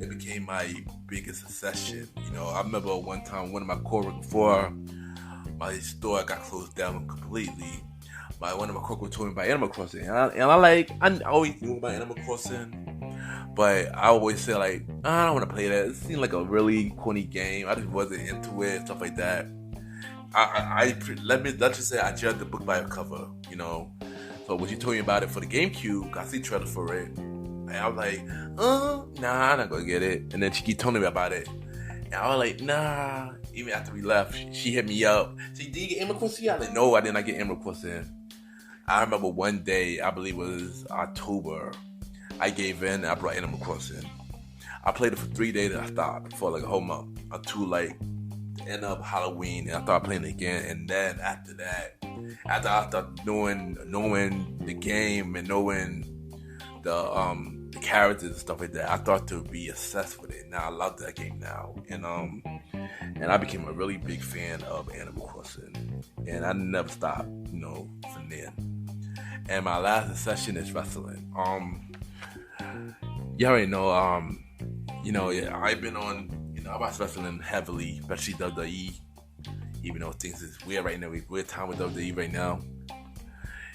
it became my biggest obsession. I remember one time one of my coworkers, before my store got closed down completely, one of my coworkers told me about Animal Crossing, and I always knew about Animal Crossing, but I always said like, I don't want to play that. It seemed like a really corny game. I just wasn't into it, stuff like that. Let's just say I judged the book by a cover, So when she told me about it for the Gamecube, I see trailer for it, and I was like, nah, I'm not gonna get it. And then she keep telling me about it, and I was like, nah. Even after we left, she hit me up. She did you get Animal Crossing? I was like, no, I did not get Animal Crossing. I remember one day, I believe it was October, I gave in and I brought Animal Crossing. I played it for 3 days and I stopped for like a whole month until like the end of Halloween, and I started playing it again. And then after that, after I started knowing the game and knowing the characters and stuff like that, I started to be obsessed with it. Now I love that game now, and I became a really big fan of Animal Crossing, and I never stopped, from there. And my last session is wrestling. You already know, I've been on, I watch wrestling heavily, especially WWE, even though things is weird right now. Weird time with WWE right now.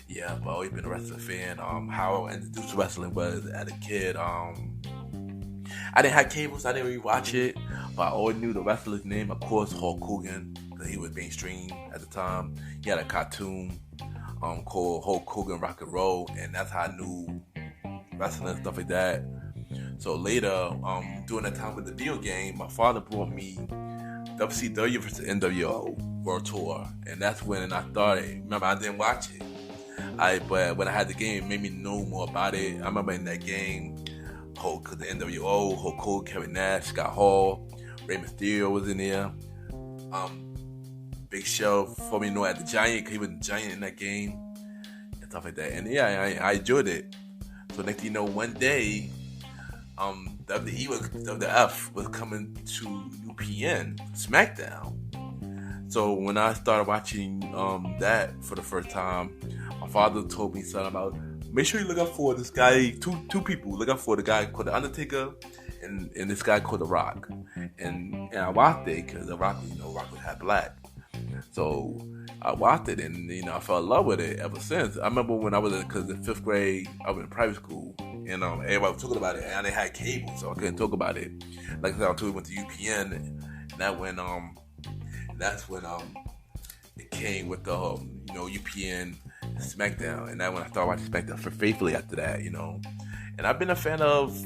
Yeah, but I've always been a wrestling fan. How I introduced to wrestling was as a kid. I didn't have cables, I didn't really watch it, but I always knew the wrestler's name, of course, Hulk Hogan, because he was mainstream at the time. He had a cartoon called Hulk Hogan Rock and Roll, and that's how I knew wrestling and stuff like that. So later, during that time with the video game, my father brought me WCW vs. Nwo World Tour, and that's when I started. Remember, I didn't watch it, but when I had the game, it made me know more about it. I remember in that game, the NWO, Hulk Hogan, Kevin Nash, Scott Hall, Rey Mysterio was in there. Big Show, for me, at the Giant, because he was the Giant in that game, and stuff like that. And yeah, I enjoyed it. So next thing you know, one day, WWF was coming to UPN, SmackDown. So when I started watching that for the first time, my father told me something about, make sure you look out for this guy, two people. Look out for the guy called The Undertaker and this guy called The Rock. And I watched it because The Rock, Rock was half black. So I watched it and, I fell in love with it ever since. I remember when I was in 5th grade, I was in private school, and everybody was talking about it, and I didn't have cable, so I couldn't talk about it. Like I said, until we went to UPN, and that's when it came with the UPN SmackDown, and that's when I started watching SmackDown faithfully after that, And I've been a fan of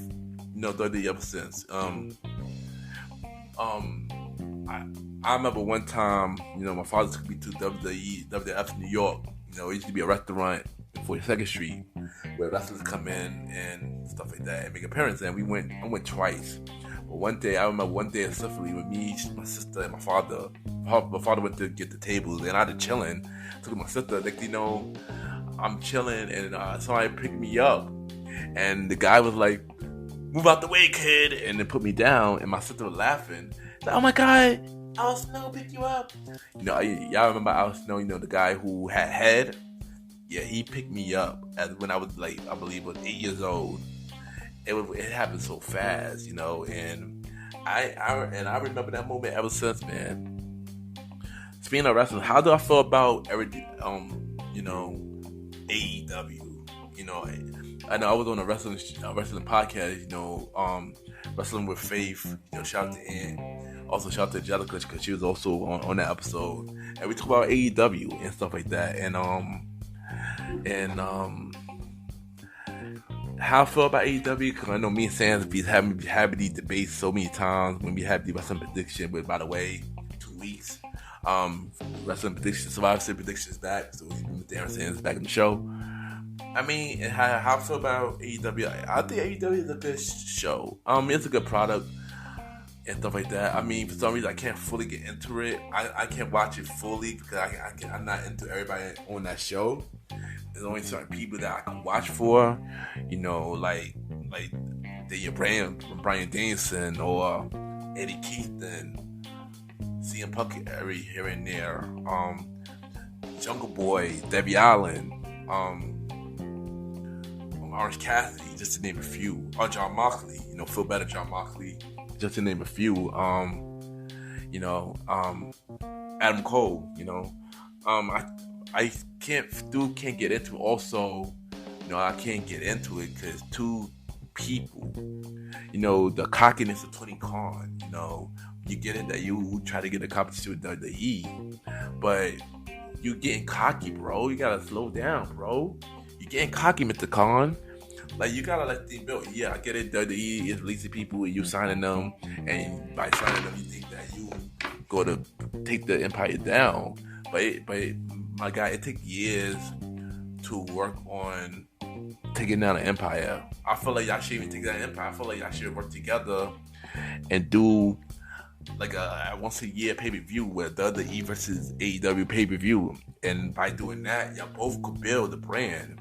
WWE ever since. I remember one time, my father took me to WWF New York. It used to be a restaurant in 42nd Street where wrestlers come in and stuff like that and make appearances. And I went twice. But I remember specifically with me, my sister, and my father. My father went to get the tables, and I was chilling. Took my sister. I'm chilling, and somebody picked me up, and the guy was like, "Move out the way, kid," and then put me down. And my sister was laughing. Like, "Oh my God, Al Snow picked you up." Y'all remember Al Snow? The guy who had head. Yeah, he picked me up when I was like, I believe, 8 years old. It happened so fast, and I remember that moment ever since, man. Speaking of wrestling, how do I feel about everything? AEW. I know I was on a wrestling podcast. Wrestling with Faith. Shout out to Ann. Also shout out to Angelica because she was also on that episode. And we talk about AEW and stuff like that. And And how I feel about AEW, because I know me and Sans be having these debates so many times when we have the wrestling prediction. But by the way, 2 weeks, wrestling predictions, Survivor Series predictions back. So we with Aaron Sans back in the show. I mean, how I feel about AEW, I think AEW is a good show. It's a good product and stuff like that. I mean, for some reason, I can't fully get into it. I can't watch it fully because I'm not into everybody on that show. There's only certain people that I can watch for, like Brian Danielson or Eddie Keith and CM Punk here and there. Jungle Boy, Debbie Allen, Orange Cassidy, just to name a few. Or John Moxley, Feel Better John Moxley, just to name a few. Adam Cole, I can't get into it. Also, I can't get into it because 2 people, the cockiness of Tony Khan, you get it that you try to get a competition with WWE, but you getting cocky, bro. You gotta slow down, bro. You getting cocky, Mr. Khan. Like, you gotta let things build. Yeah, I get it. WWE is releasing people and you signing them, and by signing them, you think that you go to take the empire down. But my guy, it takes years to work on taking down an empire. I feel like y'all should even take down an empire. I feel like y'all should work together and do like a once a year pay-per-view with WWE versus AEW pay-per-view. And by doing that, y'all both could build the brand.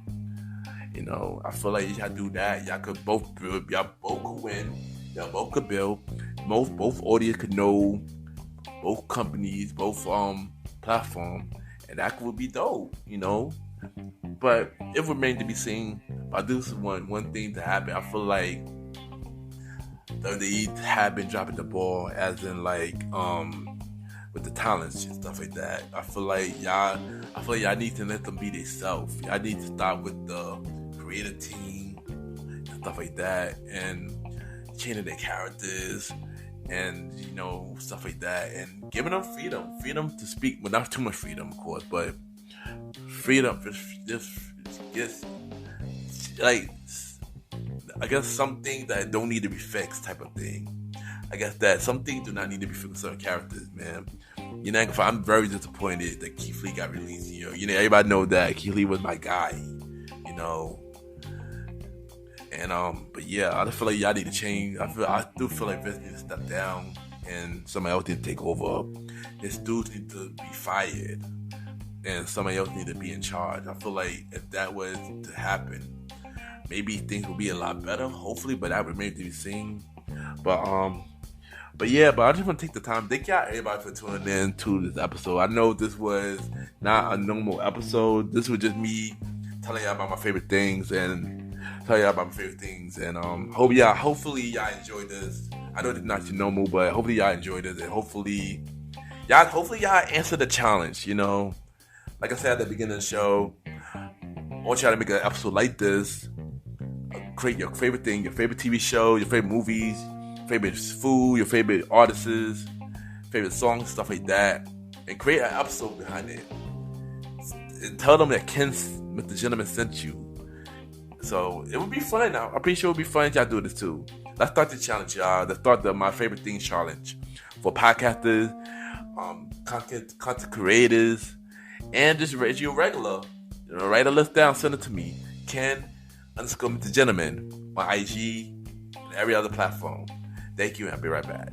I feel like y'all do that. Y'all could both build. Y'all both could win. Y'all both could build. Both audience could know both companies, both platform, and that would be dope. But it remains to be seen. But this is one thing to happen. I feel like they have been dropping the ball, as in with the talents and stuff like that. I feel like y'all need to let them be themselves. Y'all need to start with the creative team and stuff like that, and changing their characters and stuff like that, and giving them freedom to speak. Well, not too much freedom, of course, but freedom. Just like, I guess some things that don't need to be fixed, type of thing. I guess that some things do not need to be fixed with certain characters, man. I'm very disappointed that Keith Lee got released. Everybody know that Keith Lee was my guy. And but yeah, I just feel like y'all need to change. I do feel like Vince needs to step down and somebody else need to take over. His dudes need to be fired and somebody else need to be in charge. I feel like if that was to happen, maybe things will be a lot better, hopefully, but that remains to be seen. But I just want to take the time. Thank y'all everybody for tuning in to this episode. I know this was not a normal episode. This was just me telling y'all about my favorite things and hopefully y'all enjoyed this. I know it's not your normal, but hopefully y'all enjoyed it, and hopefully y'all answer the challenge. Like I said at the beginning of the show, I want y'all to make an episode like this. Create your favorite thing, your favorite TV show, your favorite movies, favorite food, your favorite artists, favorite songs, stuff like that, and create an episode behind it. And tell them that Mrgentleman sent you. So it would be fun. Now I'm pretty sure it would be fun if y'all do this too. Let's start the challenge, y'all. Let's start my favorite things challenge for podcasters, content creators, and just radio regular. Write a list down, send it to me. Ken_Mrgentleman on IG and every other platform. Thank you, and I'll be right back.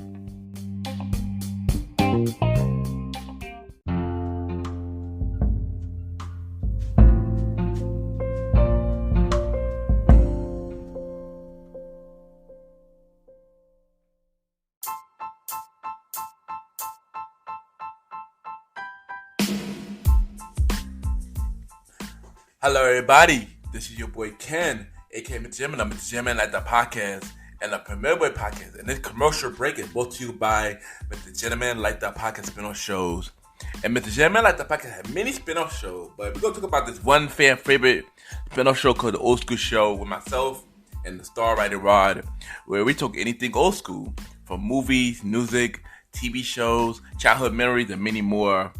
Hello, everybody. This is your boy Ken, aka Mrgenteman. I'm Mrgenteman Lifestyle Podcast and the Premier Boy Podcast. And this commercial break is brought to you by Mrgenteman Lifestyle Podcast spin-off shows. And Mrgenteman Lifestyle Podcast has many spin-off shows, but we're going to talk about this one fan favorite spin-off show called The Old School Show with myself and the star writer Rod, where we talk anything old school, from movies, music, TV shows, childhood memories, and many more.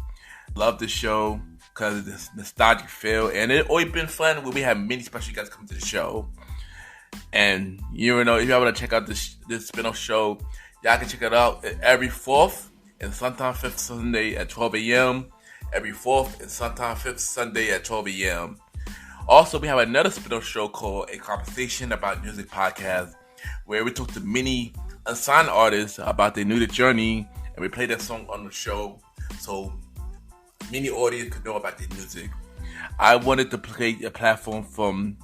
Love this show. because of this nostalgic feel. And it always been fun when we have many special guests come to the show. And you know, if y'all want to check out this spin-off show, y'all can check it out every 4th and sometimes 5th Sunday at 12 a.m. Every 4th and sometimes 5th Sunday at 12 a.m. Also, we have another spin-off show called A Conversation About Music Podcast, where we talk to many unsigned artists about their music journey, and we play their song on the show so many audience could know about their music. I wanted to create a platform from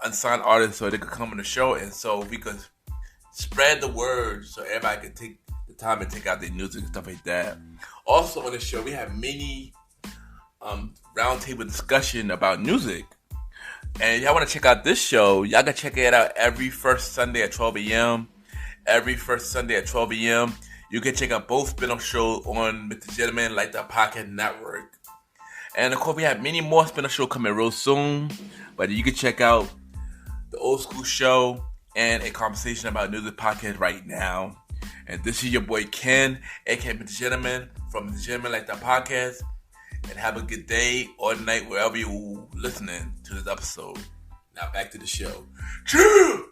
unsigned artists so they could come on the show, and so we could spread the word so everybody could take the time and take out their music and stuff like that. Also on the show, we have many roundtable discussion about music. And if y'all want to check out this show, y'all can check it out every first Sunday at 12 a.m. Every first Sunday at 12 a.m. You can check out both spin-off shows on Mrgentleman Lifestyle Podcast Network. And of course, we have many more spin-off shows coming real soon. But you can check out the Old School Show and A Conversation About Music Podcast right now. And this is your boy Ken, aka Mrgentleman from Mrgentleman Lifestyle Podcast. And have a good day or night wherever you're listening to this episode. Now back to the show. Chill!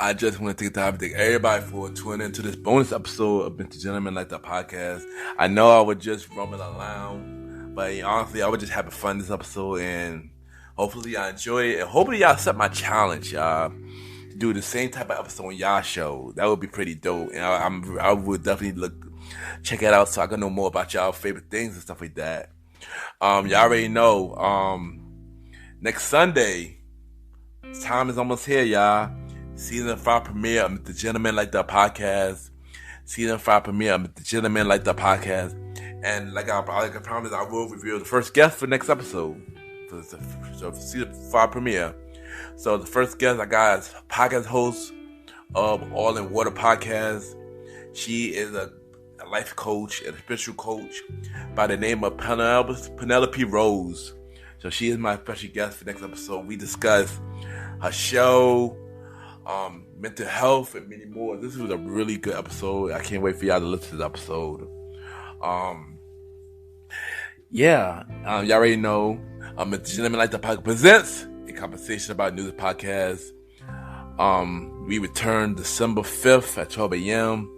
I just want to take the time to thank everybody for tuning into this bonus episode of Mrgentleman Lifestyle Podcast. I know I was just rumbling around, but honestly, I was just having fun this episode, and hopefully y'all enjoy it. And hopefully y'all accept my challenge, y'all, to do the same type of episode on y'all show. That would be pretty dope, and I would definitely check it out so I can know more about y'all favorite things and stuff like that. Y'all already know. Next Sunday, time is almost here, y'all. Season 5 premiere of Mrgentleman Lifestyle Podcast. Season 5 premiere of Mrgentleman Lifestyle Podcast. And like I promised, I will reveal the first guest for next episode. So season 5 premiere. So the first guest I got is podcast host of All in Water Podcast. She is a life coach and a spiritual coach by the name of Penelope Rose. So she is my special guest for next episode. We discuss her show, mental health, and many more. This was a really good episode. I can't wait for y'all to listen to this episode. Y'all already know. Mrgentleman Lifestyle Podcast presents A Conversation About Music Podcast. We return December 5th at 12 a.m.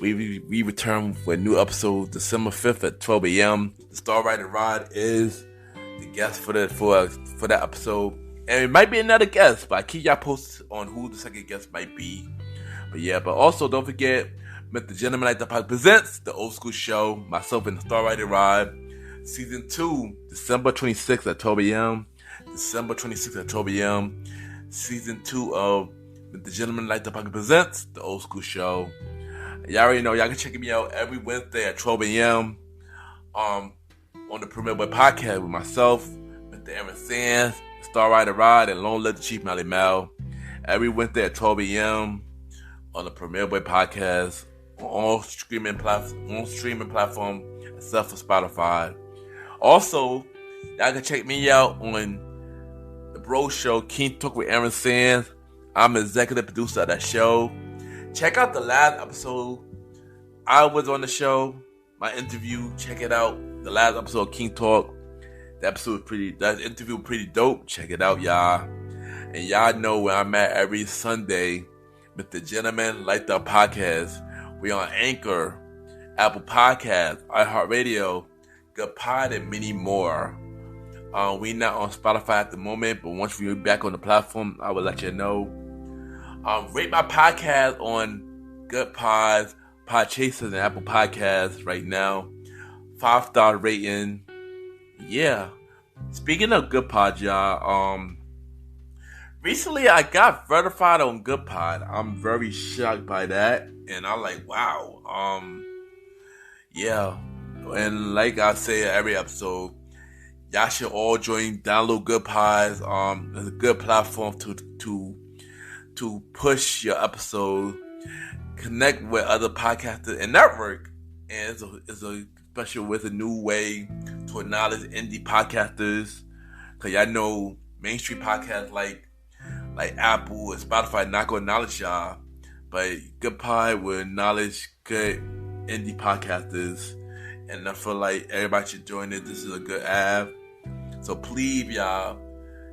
We return for a new episode December 5th at 12 a.m. The Star Rider Rod is the guest for that episode. And it might be another guest, but I keep y'all posted on who the second guest might be. But also don't forget, Mrgentleman Lifestyle Podcast presents The Old School Show, myself and the Star Rider Rod. Season 2, December 26th at 12 a.m. December 26th at 12 a.m. Season 2 of Mrgentleman Lifestyle Podcast presents The Old School Show. Y'all already know, y'all can check me out every Wednesday at 12 a.m. On the Premier Boy Podcast with myself, Mr. Aaron Sands, Star Rider Rod, and Lone Legend Chief Mally Mal. Every Wednesday at 12 a.m. on the Premier Boy Podcast on all streaming platform except for Spotify. Also, y'all can check me out on the Bro Show, King Talk with Aaron Sands. I'm the executive producer of that show. Check out the last episode. I was on the show, my interview. Check it out. The last episode of King Talk. That interview pretty dope. Check it out, y'all. And y'all know where I'm at every Sunday with the Mrgentleman Lifestyle Podcast. We on Anchor, Apple Podcasts, iHeartRadio, Good Pod, and many more. We not on Spotify at the moment, but once we're back on the platform, I will let you know. Rate my podcast on Good Pods, Podchasers, and Apple Podcasts right now. 5-star rating. Yeah. Speaking of Good Pod, y'all, recently I got verified on Good Pod. I'm very shocked by that, and I'm like, wow. Yeah. And like I say every episode, y'all should all download Good Pods. It's a good platform to push your episode, connect with other podcasters and network, and it's a special with a new way to acknowledge indie podcasters. Cause y'all know mainstream podcasts like Apple and Spotify not gonna acknowledge y'all, but Good Pod will acknowledge good indie podcasters, and I feel like everybody should join it. This is a good app, so please y'all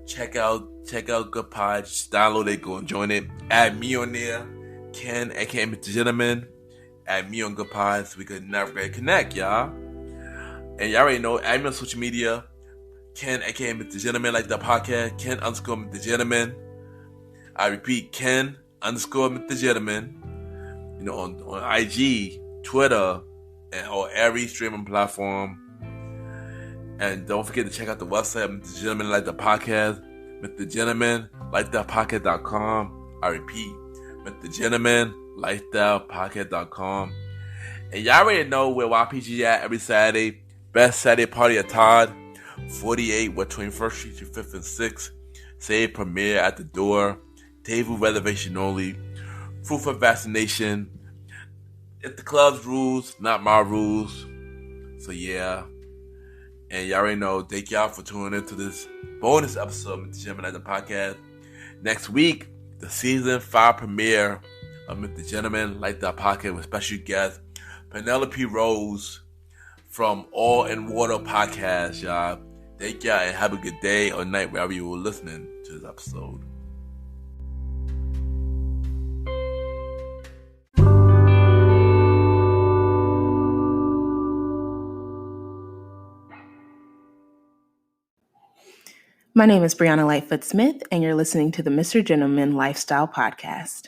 check out Good Pod. Just download it, go and join it. Add me on there, Ken, aka Mrgentleman. Add me on Good Pod so we can navigate, connect, y'all. And y'all already know, add me on social media, Ken, aka Mrgentleman Lifestyle Podcast, Ken _Mrgentleman. I repeat, Ken _Mrgentleman. You know, on IG, Twitter, and on every streaming platform. And don't forget to check out the website, Mrgentleman Lifestyle Podcast, Mrgentleman.lifestylepodcast.com. I repeat, Mrgentleman.lifestylepodcast.com. And y'all already know where YPG at every Saturday. Best Saturday Party at Todd, 48 West 21st Street to 5th and 6th. Save premiere at the door. Table reservation only. Proof of vaccination. It's the club's rules, not my rules. So yeah. And y'all already know, thank y'all for tuning into this bonus episode of Mrgentleman Lifestyle Podcast. Next week, the season 5 premiere of Mrgentleman Lifestyle Podcast with special guest Penelope Rose from Nwo World Tour Podcast, y'all. Thank y'all and have a good day or night wherever you were listening to this episode. My name is Brianna Lightfoot Smith, and you're listening to the Mrgentleman Lifestyle Podcast.